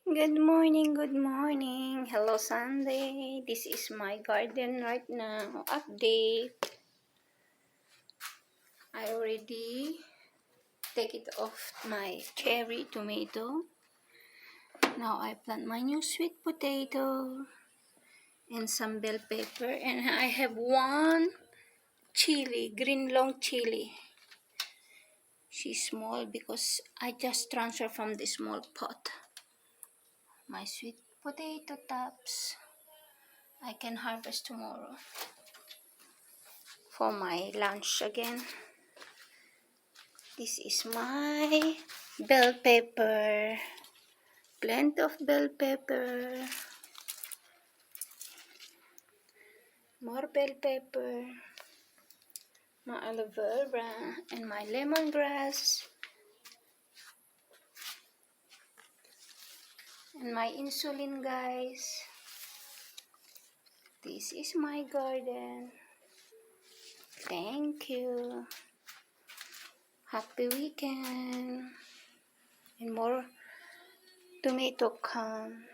Good morning, good morning. Hello, Sunday. This is my garden right now. Update. I already take it off my cherry tomato. Now I plant my new sweet potato and some bell pepper. And I have one chili, green long chili. She's small because I just transfer from the small pot. My sweet potato tops. I can harvest tomorrow for my lunch again. This is my bell pepper. Plenty of bell pepper. More bell pepper. My aloe vera and my lemongrass. And my insulin, guys. This is my garden. Thank you. Happy weekend. And more tomato come.